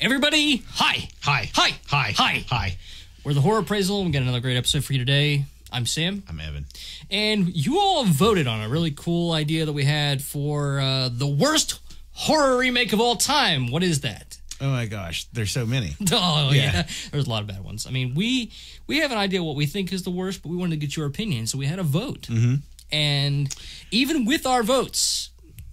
Everybody, hi. Hi. Hi. Hi. Hi. Hi. We're the Horror Appraisal. We got another great episode for you today. I'm Sam. I'm Evan. And you all voted on a really cool idea that we had for the worst horror remake of all time. What is that? Oh my gosh, there's so many. Oh, yeah. There's a lot of bad ones. I mean, we have an idea what we think is the worst, but we wanted to get your opinion, so we had a vote. Mm-hmm. And even with our votes,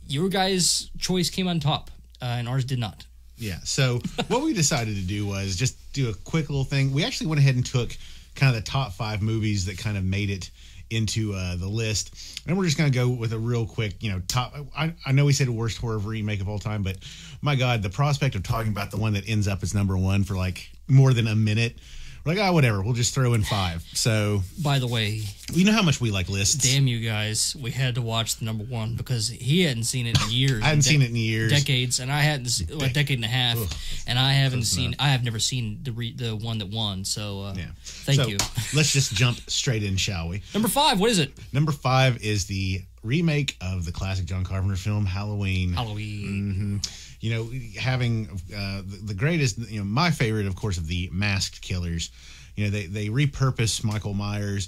your guys' choice came on top, and ours did not. Yeah, so what we decided to do was just do a quick little thing. We actually went ahead and took kind of the top 5 movies that kind of made it into the list. And we're just going to go with a real quick, top. I know we said worst horror remake of all time, but my God, the prospect of talking about the one that ends up as number 1 for like more than a minute, we're like, whatever, we'll just throw in 5. So, by the way, you know how much we like lists. Damn you guys, we had to watch the number 1 because he hadn't seen it in years. I hadn't seen it in years. Decades, and I hadn't seen a decade and a half, and I haven't seen. I have never seen the one that won. So, thank you. Let's just jump straight in, shall we? Number 5, what is it? Number 5 is the remake of the classic John Carpenter film Halloween. Halloween. Mm-hmm. Having the greatest, my favorite, of course, of the masked killers. They repurpose Michael Myers.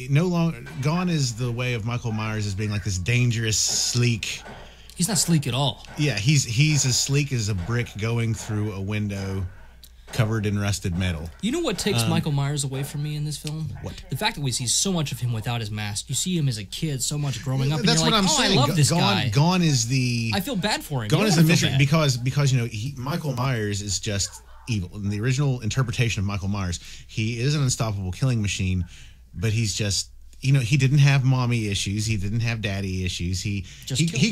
No longer gone is the way of Michael Myers as being like this dangerous, sleek. He's not sleek at all. Yeah, he's as sleek as a brick going through a window covered in rusted metal. You know what takes Michael Myers away from me in this film? What? The fact that we see so much of him without his mask. You see him as a kid so much growing up. That's and you're what I'm saying. I love this guy. Gone is the. I feel bad for him. Gone is the mystery because Michael Myers is just evil. In the original interpretation of Michael Myers, he is an unstoppable killing machine, but he's just. He didn't have mommy issues. He didn't have daddy issues. He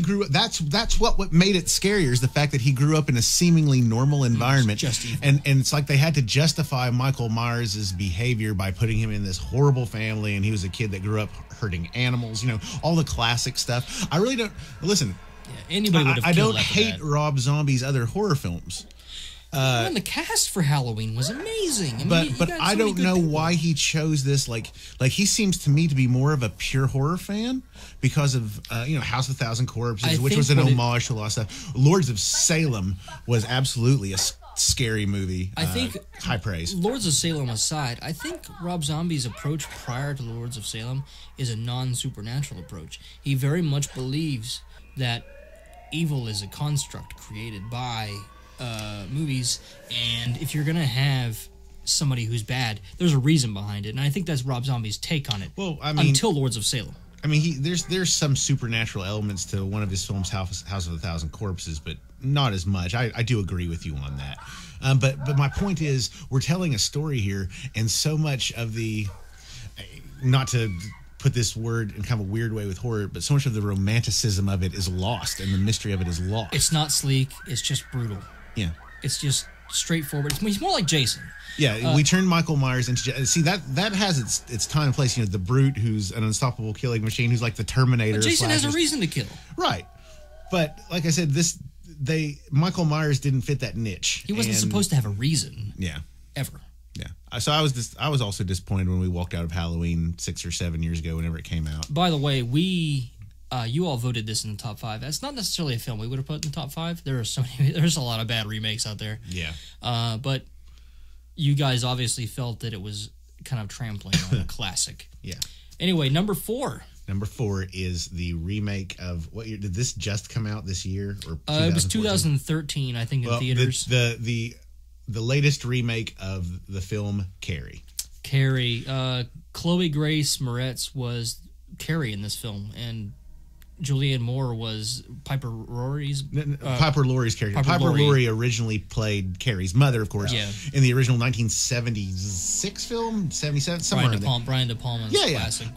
grew up. That's what made it scarier is the fact that he grew up in a seemingly normal environment. Just evil. And it's like they had to justify Michael Myers' behavior by putting him in this horrible family, and he was a kid that grew up hurting animals. All the classic stuff. I really don't listen. Yeah, anybody would have. I don't hate Rob Zombie's other horror films. And the cast for Halloween was amazing. But I don't know why he chose this. Like he seems to me to be more of a pure horror fan because of House of a Thousand Corpses, which was an homage to a lot of stuff. Lords of Salem was absolutely a scary movie. I think high praise. Lords of Salem aside, I think Rob Zombie's approach prior to Lords of Salem is a non-supernatural approach. He very much believes that evil is a construct created by movies, and if you're gonna have somebody who's bad, there's a reason behind it, and I think that's Rob Zombie's take on it. Well, I mean, until Lords of Salem. I mean, there's some supernatural elements to one of his films, House of a Thousand Corpses, but not as much. I do agree with you on that. But my point is, we're telling a story here, and so much of the, not to put this word in kind of a weird way with horror, but so much of the romanticism of it is lost, and the mystery of it is lost. It's not sleek. It's just brutal. Yeah. It's just straightforward. He's more like Jason. Yeah, we turned Michael Myers into... See, that has its time and place. The brute who's an unstoppable killing machine, who's like the Terminator. But Jason has a reason to kill. Right. But, like I said, Michael Myers didn't fit that niche. He wasn't supposed to have a reason. Yeah. Ever. Yeah. So I was also disappointed when we walked out of Halloween 6 or 7 years ago, whenever it came out. By the way, you all voted this in the top 5. That's not necessarily a film we would have put in the top 5. There's a lot of bad remakes out there. Yeah. But you guys obviously felt that it was kind of trampling on a classic. Yeah. Anyway, number 4. Number 4 is the remake of what year did this just come out this year or? It was 2013, I think, in theaters. The latest remake of the film Carrie. Carrie, Chloe Grace Moretz was Carrie in this film, and Julianne Moore was Piper Laurie's character. Piper Laurie originally played Carrie's mother, of course, in the original 1976 film, 77, somewhere in there. Brian De Palma's classic.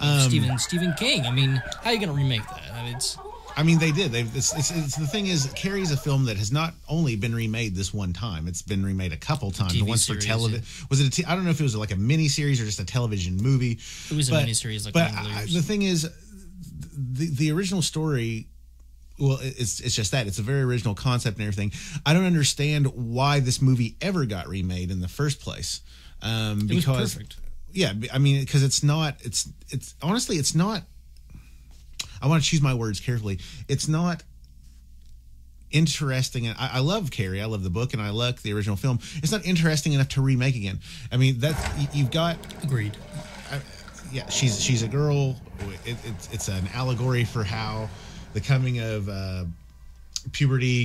Stephen King. I mean, how are you going to remake that? They did. It's the thing is, Carrie's a film that has not only been remade this one time. It's been remade a couple times. Once for television. Yeah. Was it? I don't know if it was like a miniseries or just a television movie. It was a miniseries. The thing is, the original story. Well, it's just that it's a very original concept and everything. I don't understand why this movie ever got remade in the first place. It was perfect. Yeah, I mean, because it's not. It's honestly, it's not. I want to choose my words carefully. It's not interesting. And I love Carrie. I love the book, and I like the original film. It's not interesting enough to remake again. I mean, you've got agreed. Yeah, she's a girl. It's an allegory for how the coming of puberty,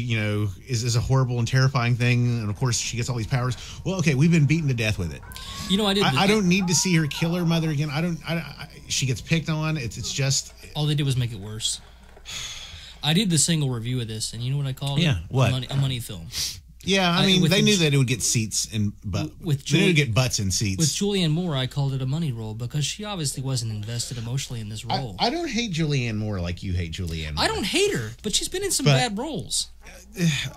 is a horrible and terrifying thing, and of course she gets all these powers. Well, okay, we've been beaten to death with it. I don't need to see her kill her mother again. She gets picked on. It's just all they did was make it worse. I did the single review of this, and you know what I called it? Yeah, what? A money film. Yeah, I mean, they knew that it would get seats and they knew it would get butts in seats. With Julianne Moore, I called it a money role because she obviously wasn't invested emotionally in this role. I don't hate Julianne Moore like you hate Julianne Moore. I don't hate her, but she's been in some bad roles.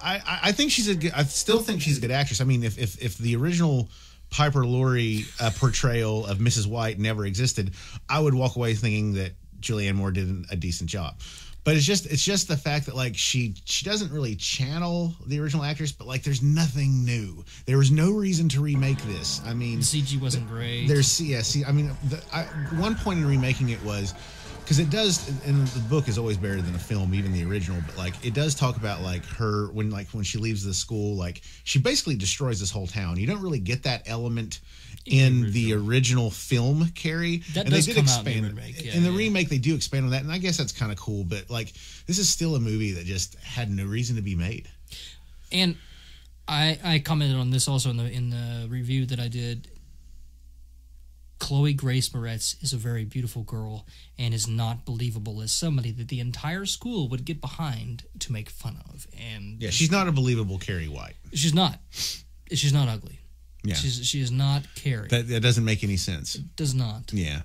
I think I still think she's a good actress. I mean, if the original Piper Laurie portrayal of Mrs. White never existed, I would walk away thinking that Julianne Moore did a decent job. But it's just the fact that like she doesn't really channel the original actress, but like there's nothing new. There was no reason to remake this. I mean, the CG wasn't great. I mean, one point in remaking it was because it does, and the book is always better than a film, even the original. But like it does talk about like her when she leaves the school, like she basically destroys this whole town. You don't really get that element in the original film, Carrie. That and does they did come expand out in the remake. In the remake, they do expand on that, and I guess that's kind of cool. But like, this is still a movie that just had no reason to be made. And I commented on this also in the review that I did. Chloe Grace Moretz is a very beautiful girl and is not believable as somebody that the entire school would get behind to make fun of. And yeah, she's not a believable Carrie White. She's not. She's not ugly. Yeah, she is not Carrie. That doesn't make any sense. It does not. Yeah.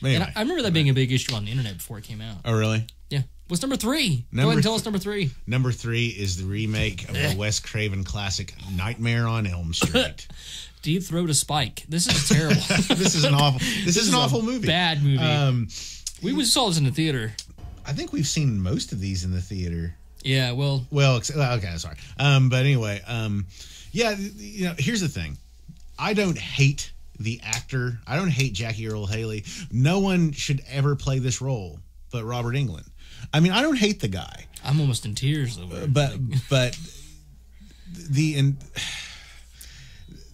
Anyway, and I remember that being a big issue on the internet before it came out. Oh, really? Yeah. What's number 3? Go ahead and tell us number 3. Number 3 is the remake of the Wes Craven classic Nightmare on Elm Street. Deep Throat a Spike. This is terrible. This is an awful movie. Bad movie. We saw this in the theater. I think we've seen most of these in the theater. Yeah, well, okay, sorry. But anyway, yeah, here's the thing. I don't hate the actor. I don't hate Jackie Earle Haley. No one should ever play this role but Robert Englund. I mean, I don't hate the guy. I'm almost in tears over it. But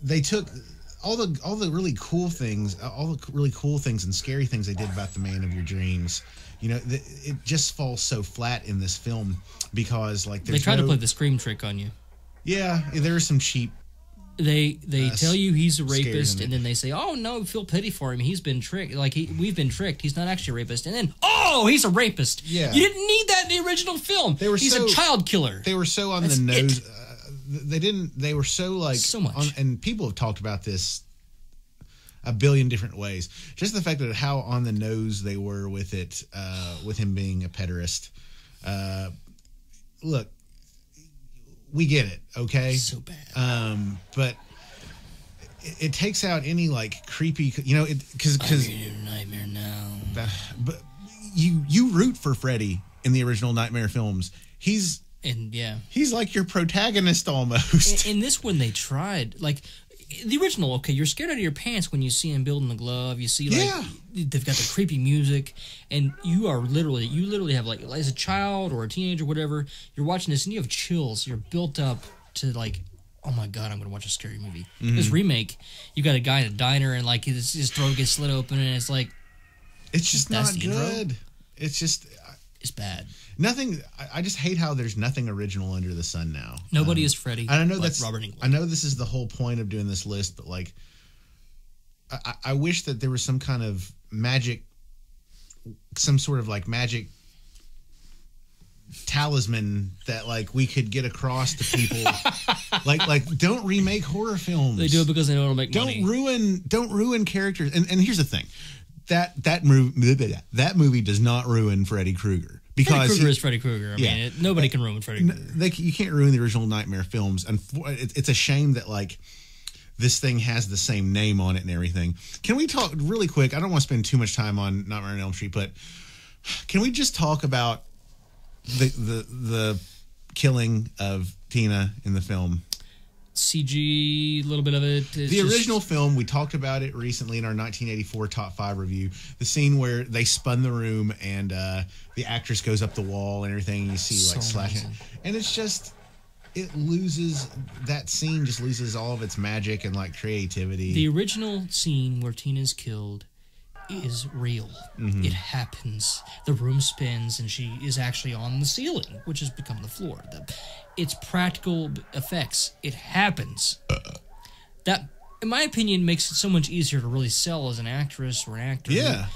they took all the really cool things, and scary things they did about the man of your dreams. It just falls so flat in this film because like they try to play the Scream trick on you. Yeah, there are some cheap. They tell you he's a rapist, and then they say, "Oh no, feel pity for him. He's been tricked. Like we've been tricked. He's not actually a rapist." And then, "Oh, he's a rapist." Yeah, you didn't need that in the original film. He's a child killer. They were so on the nose. They didn't. They were so like so much. And people have talked about this a billion different ways. Just the fact that how on the nose they were with it, with him being a pederast. Look. We get it, okay? So bad. But it takes out any like creepy, because nightmare now. But you root for Freddy in the original Nightmare films. He's like your protagonist almost. In this one, they tried like. The original, okay, you're scared out of your pants when you see him building the glove. You see, like, they've got the creepy music, and you literally have, like, as a child or a teenager or whatever, you're watching this and you have chills. You're built up to, like, oh my God, I'm going to watch a scary movie. Mm-hmm. This remake, you got a guy in a diner and, like, his throat gets slit open, and it's like, it's just not good. It's just. It's bad. Nothing. I just hate how there's nothing original under the sun now. Nobody is Freddy. I know that's Robert Englund. I know this is the whole point of doing this list, but like, I wish that there was some kind of magic, some sort of like magic talisman that like we could get across to people. like don't remake horror films. They do it because they know it'll make money. Don't ruin characters. And here's the thing. That movie does not ruin Freddy Krueger because Freddy Krueger is Freddy Krueger. I mean, nobody can ruin Freddy Krueger. You can't ruin the original Nightmare films, and it's a shame that like this thing has the same name on it and everything. Can we talk really quick? I don't want to spend too much time on Nightmare on Elm Street, but can we just talk about the killing of Tina in the film? CG, a little bit of it. The original film, we talked about it recently in our 1984 Top 5 review. The scene where they spun the room and the actress goes up the wall and everything, and you see like slashing. And it's just, that scene just loses all of its magic and like creativity. The original scene where Tina's killed is real. It happens. The room spins and she is actually on the ceiling, which has become the floor. It's practical effects. It happens. That, in my opinion, makes it so much easier to really sell as an actress or an actor. Yeah.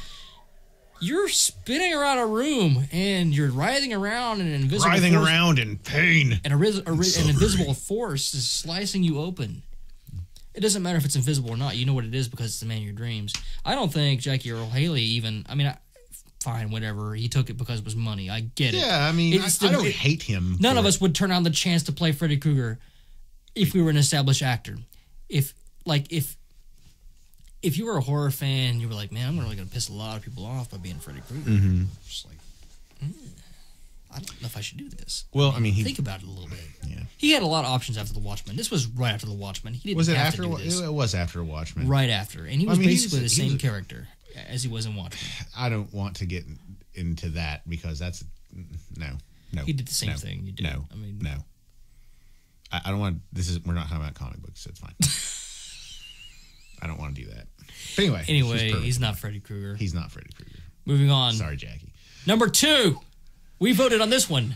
You're spinning around a room and you're writhing around in an invisible around in pain. And an invisible force is slicing you open. It doesn't matter if it's invisible or not. You know what it is because it's the man of your dreams. I don't think Jackie Earle Haley even... I mean, fine, whatever. He took it because it was money. I get it. Yeah, I mean, I don't hate him. None of us would turn down the chance to play Freddy Krueger if we were an established actor. If you were a horror fan, you were like, man, I'm really going to piss a lot of people off by being Freddy Krueger. Just like, I don't know if I should do this. Well, I mean, think about it a little bit. Yeah, he had a lot of options after The Watchmen. This was right after The Watchmen. He didn't was it have after? To do this. It was after Watchmen. Right after, and he was basically the same character as he was in Watchmen. I don't want to get into that because that's no. He did the same thing. You did. No. I mean, no. I don't want. We're not talking about comic books. So it's fine. I don't want to do that. But anyway, he's not Freddy Krueger. He's not Freddy Krueger. Moving on. Sorry, Jackie. Number 2. We voted on this one.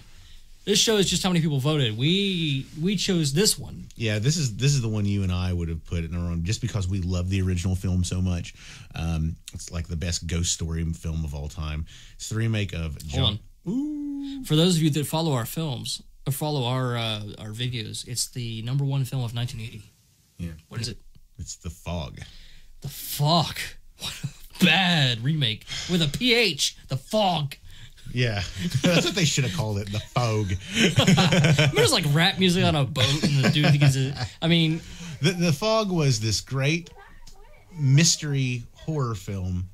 This shows just how many people voted. We chose this one. Yeah, this is the one you and I would have put in our own, just because we love the original film so much. It's like the best ghost story film of all time. It's the remake of Hold on. Ooh. For those of you that follow our films, or follow our videos, it's the number 1 film of 1980. Yeah. What is it? It's The Fog. The Fog. What a bad remake with a PH. The Fog. Yeah, that's what they should have called it, The Fog. There's like rap music on a boat, and the dude gets it. I mean, the Fog was this great mystery horror film.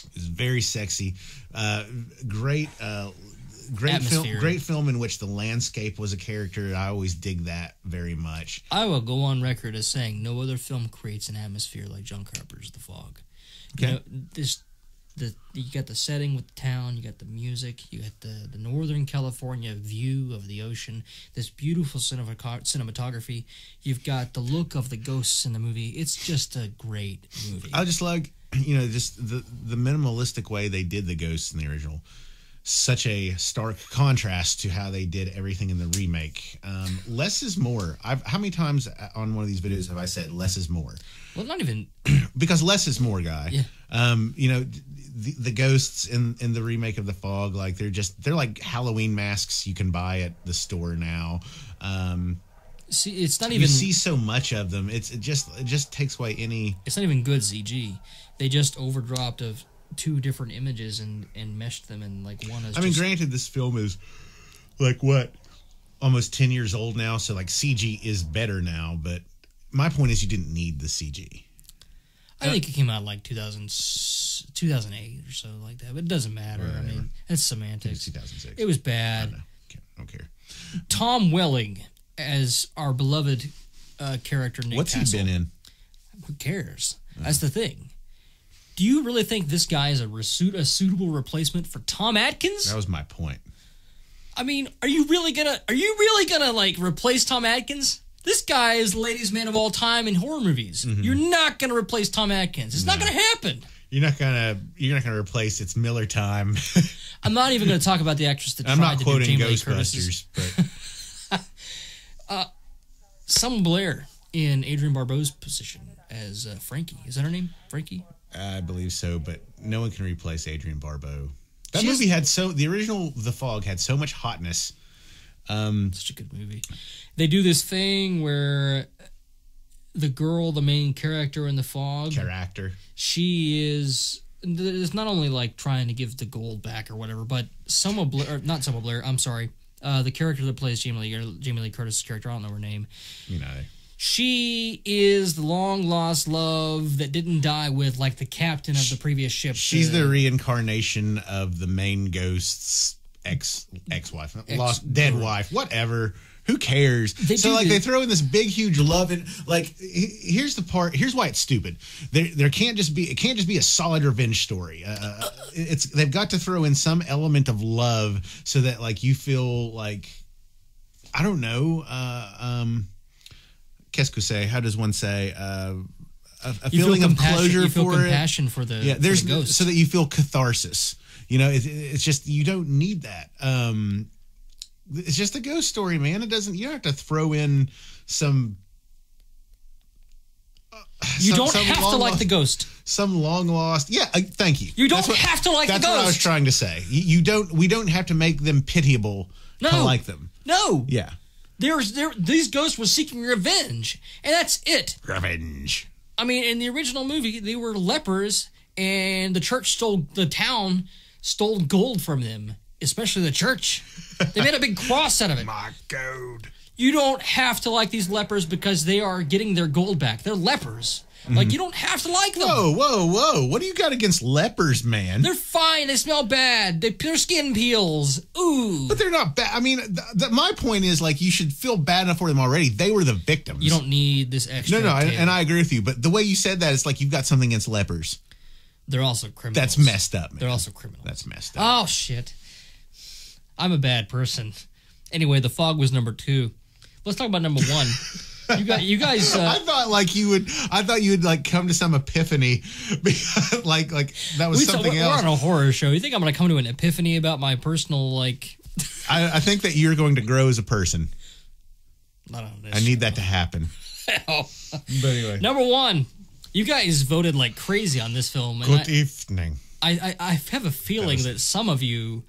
It was very sexy, great film in which the landscape was a character. I always dig that very much. I will go on record as saying no other film creates an atmosphere like John Carpenter's The Fog. Okay. You got the setting with the town, you got the music, you got the Northern California view of the ocean, this beautiful cinematography. You've got the look of the ghosts in the movie. It's just a great movie. I just like, just the minimalistic way they did the ghosts in the original. Such a stark contrast to how they did everything in the remake. Less is more. How many times on one of these videos have I said less is more? Well, not even because less is more, guy. Yeah. The ghosts in the remake of The Fog, like they're like Halloween masks you can buy at the store now. See, it's not even. You see so much of them. It just takes away any. It's not even good CG. They just overdropped of 2 different images and meshed them in like one. I mean, granted, this film is like almost 10 years old now, so like CG is better now. But my point is, you didn't need the CG. I think it came out like 2008 or so like that, but it doesn't matter. Whatever. I mean, it's semantics. It was 2006. It was bad. I don't care. Tom Welling as our beloved character Nick What's Castle. He been in? Who cares? That's the thing. Do you really think this guy is a suitable replacement for Tom Atkins? That was my point. I mean, are you really gonna like replace Tom Atkins? This guy is the ladies' man of all time in horror movies. Mm-hmm. You're not gonna replace Tom Atkins. It's not gonna happen. You're not gonna replace It's Miller Time. I'm not even gonna talk about the actress that tried to do Jamie Lee Curtis's. But Selma Blair in Adrienne Barbeau's position as Frankie. Is that her name? Frankie? I believe so, but no one can replace Adrienne Barbeau. The original The Fog had so much hotness. Such a good movie. They do this thing where the girl, the main character in The Fog, she is not only like trying to give the gold back or whatever, but the character that plays Jamie Lee Curtis' character, I don't know her name. She is the long-lost love that didn't die with, like, the captain of the previous ship. She's the reincarnation of the main ghost's ex-wife. Dead wife, whatever. Who cares? They throw in this big, huge love, and like, here's the part. Here's why it's stupid. It can't just be a solid revenge story. They've got to throw in some element of love so that like you feel like, I don't know. Qu'est-ce que c'est? How does one say? A feeling of closure you feel for compassion for the there's for the ghost. So that you feel catharsis. You know, it's just, you don't need that. It's just a ghost story, man. You don't have to throw in some. You don't have to like the ghost. Some long lost. Yeah, thank you. You don't have to like the ghost. That's what I was trying to say. We don't have to make them pitiable to like them. No. Yeah. These ghosts were seeking revenge, and that's it. Revenge. I mean, in the original movie, they were lepers, and the town stole gold from them, especially the church. They made a big cross out of it. My God. You don't have to like these lepers because they are getting their gold back. They're lepers. Mm-hmm. Like, you don't have to like them. Whoa. What do you got against lepers, man? They're fine. They smell bad. Their skin peels. Ooh. But they're not bad. I mean, my point is, like, you should feel bad enough for them already. They were the victims. You don't need this extra. No, and I agree with you. But the way you said that, it's like you've got something against lepers. They're also criminals. That's messed up, man. They're also criminals. That's messed up. Oh, shit. I'm a bad person. Anyway, The Fog was number 2. Let's talk about number 1. You guys. I thought you would like come to some epiphany, like that was something else. We're on a horror show. You think I'm going to come to an epiphany about my personal like? I think that you're going to grow as a person. I need that to happen. Hell. But anyway, number 1. You guys voted like crazy on this film. And Good evening. I have a feeling that some of you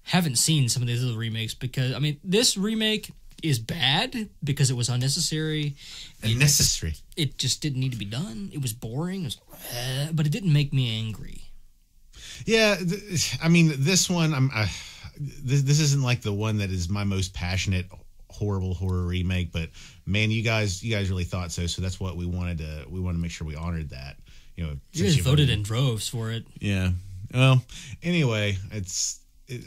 haven't seen some of these other remakes because, I mean, this remake is bad because it was unnecessary. It just didn't need to be done. It was boring. But it didn't make me angry. Yeah, I mean, this one, this isn't like the one that is my most passionate, horrible horror remake. But man, you guys really thought so. So that's what we wanted to make sure we honored that. You know, you guys voted in droves for it. Yeah. Well, anyway,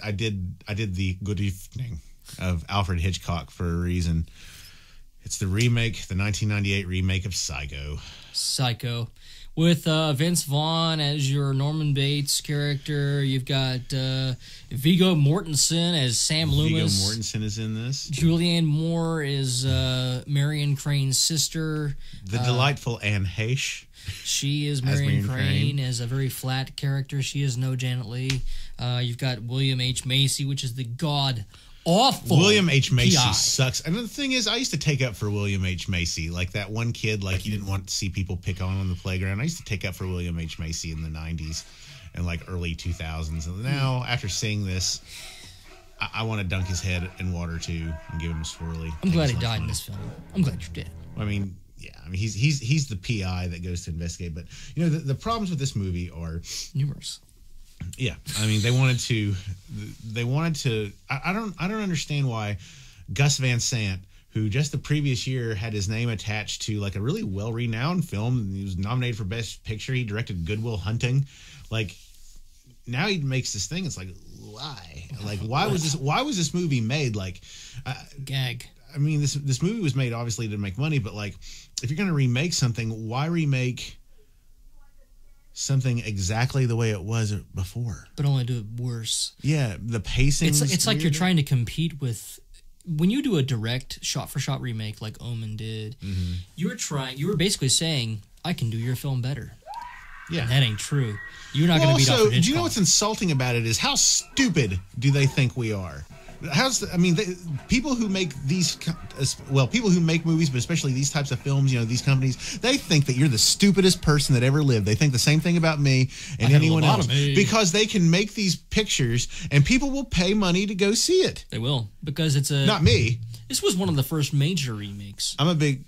I did the good evening of Alfred Hitchcock for a reason. It's the remake, the 1998 remake of Psycho. With Vince Vaughn as your Norman Bates character. You've got Viggo Mortensen as Sam Loomis. Viggo Mortensen is in this. Julianne Moore is Marion Crane's sister. The delightful Anne Heche. She is Marion Crane as a very flat character. She is no Janet Leigh. You've got William H. Macy, which is the awful. William H. Macy sucks. And the thing is, I used to take up for William H. Macy. Like that one kid, like you didn't want to see people pick on the playground. I used to take up for William H. Macy in the 90s and like early 2000s. And now, after seeing this, I want to dunk his head in water too and give him a swirly. I'm glad he died in this film. I'm glad you did. I mean, yeah. I mean, he's the PI that goes to investigate. But you know, the problems with this movie are numerous. Yeah, I mean, they wanted to. I don't understand why Gus Van Sant, who just the previous year had his name attached to like a really well-renowned film, he was nominated for Best Picture. He directed Good Will Hunting. Like now he makes this thing. It's like why? Like why was this movie made? Like gag. I mean, this movie was made obviously to make money, but like if you're going to remake something, why remake something exactly the way it was before, but only do it worse? Yeah, the pacing. It's like you're trying to compete with when you do a direct shot-for-shot remake like Omen did. Mm-hmm. You were basically saying, "I can do your film better." Yeah, and that ain't true. You're not going to beat Alfred Hitchcock. Do you know what's insulting about it is how stupid do they think we are? People who make people who make movies, but especially these types of films, you know, these companies, they think that you're the stupidest person that ever lived. They think the same thing about me and anyone else because they can make these pictures and people will pay money to go see it. They will, because it's not me. This was one of the first major remakes.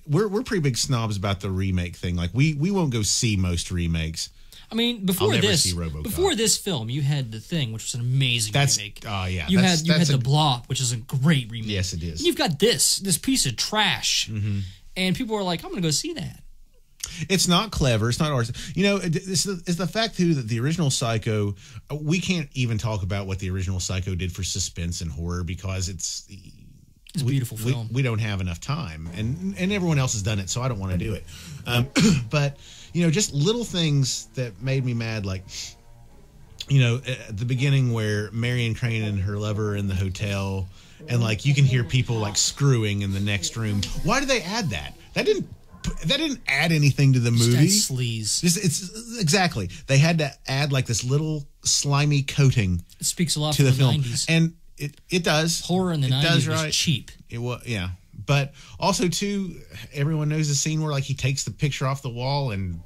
We're pretty big snobs about the remake thing. Like we won't go see most remakes. I mean, before this film, you had The Thing, which was an amazing remake. Oh yeah, you had The Blob, which is a great remake. Yes, it is. And you've got this piece of trash, and people are like, "I'm going to go see that." It's not clever. It's not ours. You know, it's the fact too that the original Psycho. We can't even talk about what the original Psycho did for suspense and horror because it's It's a beautiful film. We don't have enough time, and everyone else has done it, so I don't want to do it. But just little things that made me mad, like at the beginning where Marion Crane and her lover are in the hotel, and like you can hear people like screwing in the next room. Why did they add that? That didn't add anything to the movie. Just sleaze. It's exactly. They had to add like this little slimy coating. It speaks a lot to for the the film, 90s. and it does. Horror in the 90s was cheap. It was, yeah. But also too, everyone knows the scene where like he takes the picture off the wall and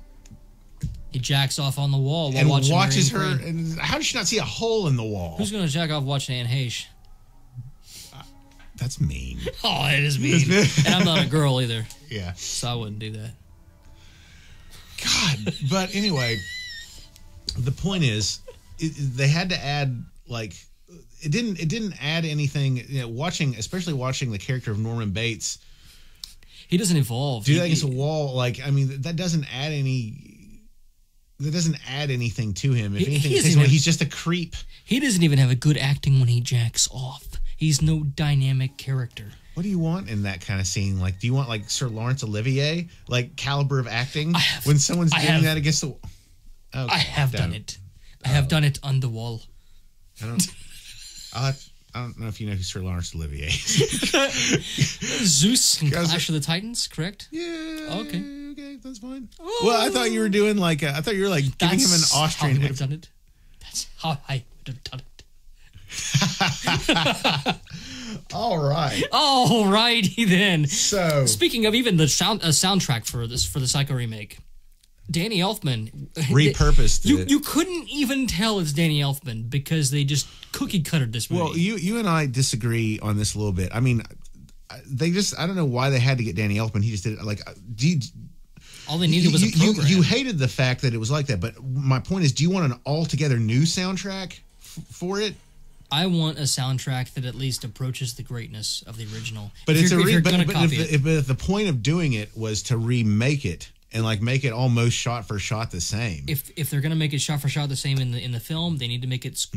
he jacks off on the wall while and watching watches Marion her. Crane. And how does she not see a hole in the wall? Who's going to jack off watching Anne Heche? That's mean. Oh, it is mean. And I'm not a girl either. Yeah. So I wouldn't do that. God. But anyway, the point is, they had to add like it didn't add anything. Especially watching the character of Norman Bates. He doesn't evolve. Do that against a wall. Like, I mean, that doesn't add any. That doesn't add anything to him. If anything, he's just a creep. He doesn't even have a good acting when he jacks off. He's no dynamic character. What do you want in that kind of scene? Like, do you want like Sir Laurence Olivier, like caliber of acting when someone's doing that against the? Oh, I have done it. I have done it on the wall. I don't know if you know who Sir Laurence Olivier is. Zeus and Clash of the Titans, correct? Yeah. Okay, that's fine. Oh. Well, I thought you were doing like giving him an Austrian. How I would have done it. That's how I would have done it. All righty then. So, speaking of even the soundtrack for the Psycho remake, Danny Elfman repurposed it. You couldn't even tell it's Danny Elfman because they just cookie cuttered this movie. Well, you and I disagree on this a little bit. I mean, I don't know why they had to get Danny Elfman. He just did it. Like, all they needed was a program. You hated the fact that it was like that, but my point is, do you want an altogether new soundtrack for it? I want a soundtrack that at least approaches the greatness of the original. But if the point of doing it was to remake it and like make it almost shot for shot the same. If they're gonna make it shot for shot the same in the film, they need to make it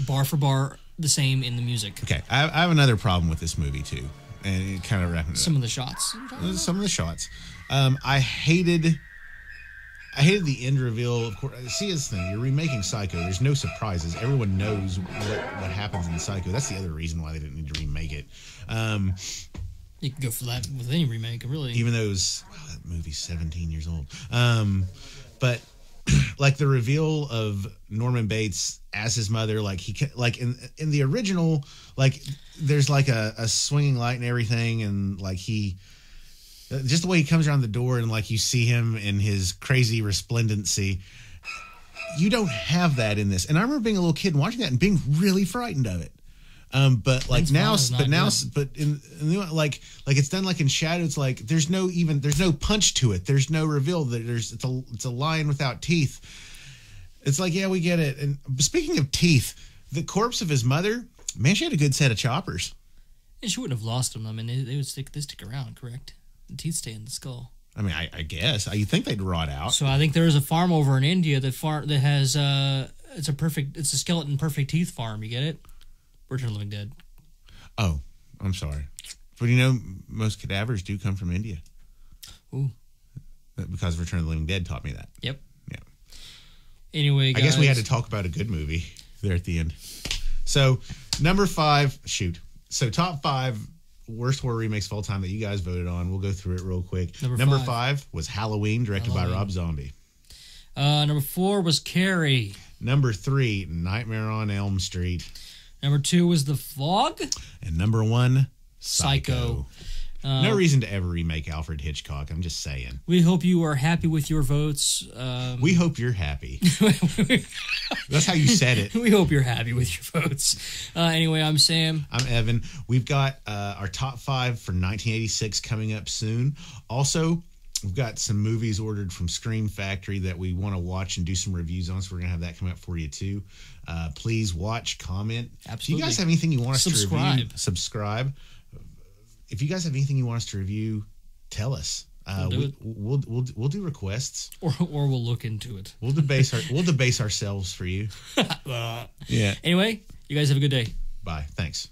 bar for bar the same in the music. Okay, I have another problem with this movie too, and it kind of wrapping it up. Some of the shots. I hated the end reveal. Of course, see, this thing, you're remaking Psycho. There's no surprises. Everyone knows what happens in Psycho. That's the other reason why they didn't need to remake it. You can go for that with any remake, really. Even though that movie's 17 years old. But like the reveal of Norman Bates as his mother, like in the original, like there's like a swinging light and everything, and like just the way he comes around the door and like you see him in his crazy resplendency. You don't have that in this. And I remember being a little kid and watching that and being really frightened of it. But like it's done like in Shadow. It's like there's no punch to it. There's no reveal. It's a lion without teeth. It's like, yeah, we get it. And speaking of teeth, the corpse of his mother, man, she had a good set of choppers. And she wouldn't have lost them. I mean, they would stick around, correct? The teeth stay in the skull. I mean, I guess you think they'd rot out. So I think there is a farm over in India that has it's a skeleton perfect teeth farm. You get it? Return of the Living Dead. Oh, I'm sorry, but most cadavers do come from India. Ooh, because Return of the Living Dead taught me that. Yep. Yeah. Anyway, guys, I guess we had to talk about a good movie there at the end. So number 5, shoot. So top 5. Worst horror remakes of all time that you guys voted on. We'll go through it real quick. Number 5 was Halloween, directed by Rob Zombie. Number 4 was Carrie. Number 3, Nightmare on Elm Street. Number 2 was The Fog. And number 1, Psycho. No reason to ever remake Alfred Hitchcock. I'm just saying. We hope you are happy with your votes. We hope you're happy. That's how you said it. We hope you're happy with your votes. Anyway, I'm Sam. I'm Evan. We've got our top 5 for 1986 coming up soon. Also, we've got some movies ordered from Scream Factory that we want to watch and do some reviews on, so we're going to have that come up for you too. Please watch, comment. Absolutely. If you guys have anything you want us to review, subscribe. If you guys have anything you want us to review, tell us. We'll do requests, or we'll look into it. We'll debase ourselves for you. Yeah. Anyway, you guys have a good day. Bye. Thanks.